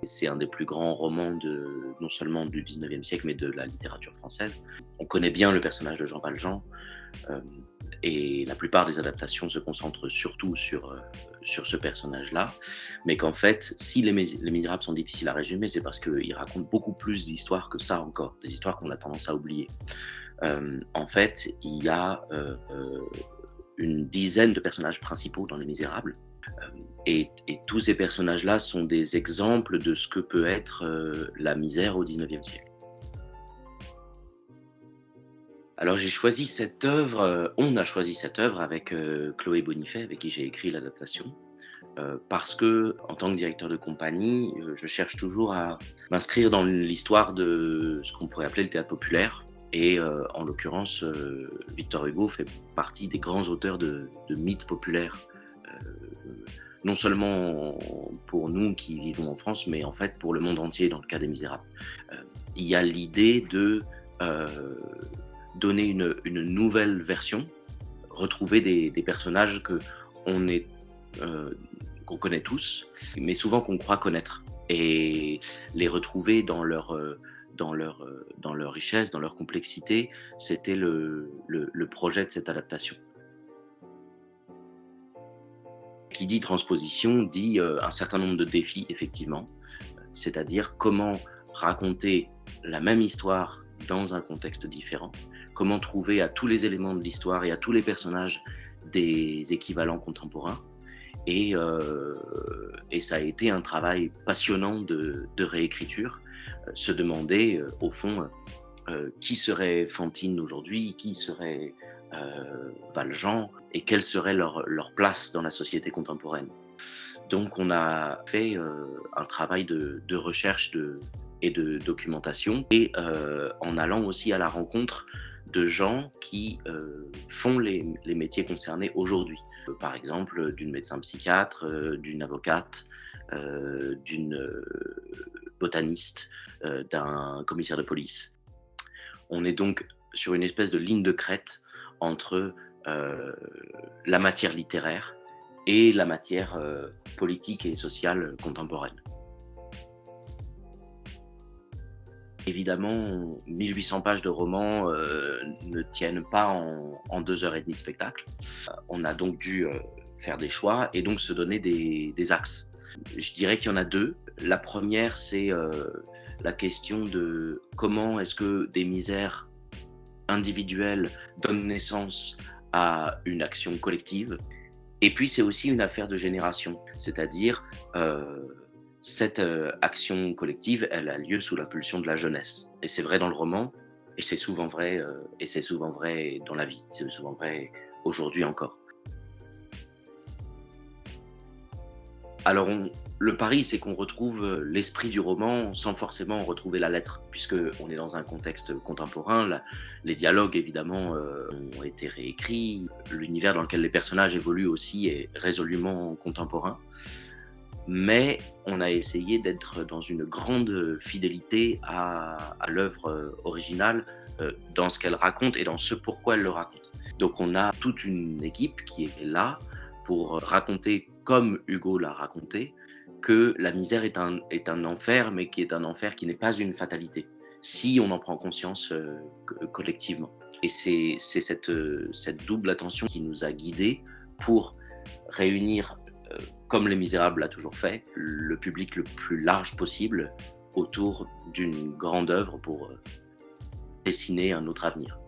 C'est un des plus grands romans non seulement du 19e siècle, mais de la littérature française. On connaît bien le personnage de Jean Valjean, euh, et la plupart des adaptations se concentrent surtout sur ce personnage-là, mais qu'en fait, si les Misérables sont difficiles à résumer, c'est parce qu'ils racontent beaucoup plus d'histoires que ça encore, des histoires qu'on a tendance à oublier. En fait, il y a une dizaine de personnages principaux dans Les Misérables. Et tous ces personnages-là sont des exemples de ce que peut être la misère au XIXe siècle. Alors j'ai choisi cette œuvre, on a choisi cette œuvre avec Chloé Bonifay, avec qui j'ai écrit l'adaptation, parce que en tant que directeur de compagnie, je cherche toujours à m'inscrire dans l'histoire de ce qu'on pourrait appeler le théâtre populaire. Et en l'occurrence, Victor Hugo fait partie des grands auteurs de mythes populaires. Non seulement pour nous qui vivons en France, mais en fait pour le monde entier dans le cas des Misérables. Il y a l'idée de donner une nouvelle version, retrouver des personnages qu'on connaît tous, mais souvent qu'on croit connaître, et les retrouver dans leur richesse, dans leur complexité. C'était le projet de cette adaptation. Qui dit transposition dit un certain nombre de défis, effectivement, c'est-à-dire comment raconter la même histoire dans un contexte différent, comment trouver à tous les éléments de l'histoire et à tous les personnages des équivalents contemporains. Et ça a été un travail passionnant de réécriture, se demander au fond qui serait Fantine aujourd'hui, qui serait Valjean, et quelle serait leur place dans la société contemporaine. Donc on a fait un travail de recherche et de documentation, et en allant aussi à la rencontre de gens qui font les métiers concernés aujourd'hui. Par exemple, d'une médecin psychiatre, d'une avocate, d'une botaniste, d'un commissaire de police. On est donc sur une espèce de ligne de crête entre la matière littéraire et la matière politique et sociale contemporaine. Évidemment, 1800 pages de roman ne tiennent pas en 2h30 de spectacle. On a donc dû faire des choix et donc se donner des axes. Je dirais qu'il y en a deux. La première, c'est la question de comment est-ce que des misères individuelles donnent naissance à une action collective. Et puis, c'est aussi une affaire de génération, c'est-à-dire cette action collective, elle a lieu sous l'impulsion de la jeunesse. Et c'est vrai dans le roman, et c'est souvent vrai dans la vie, c'est souvent vrai aujourd'hui encore. Alors, le pari, c'est qu'on retrouve l'esprit du roman sans forcément retrouver la lettre, puisqu'on est dans un contexte contemporain. Les dialogues, évidemment, ont été réécrits. L'univers dans lequel les personnages évoluent aussi est résolument contemporain. Mais on a essayé d'être dans une grande fidélité à l'œuvre originale, dans ce qu'elle raconte et dans ce pourquoi elle le raconte. Donc on a toute une équipe qui est là pour raconter comme Hugo l'a raconté, que la misère est un enfer, mais qui est un enfer qui n'est pas une fatalité, si on en prend conscience collectivement. Et c'est cette double attention qui nous a guidés pour réunir, comme Les Misérables l'a toujours fait, le public le plus large possible autour d'une grande œuvre pour dessiner un autre avenir.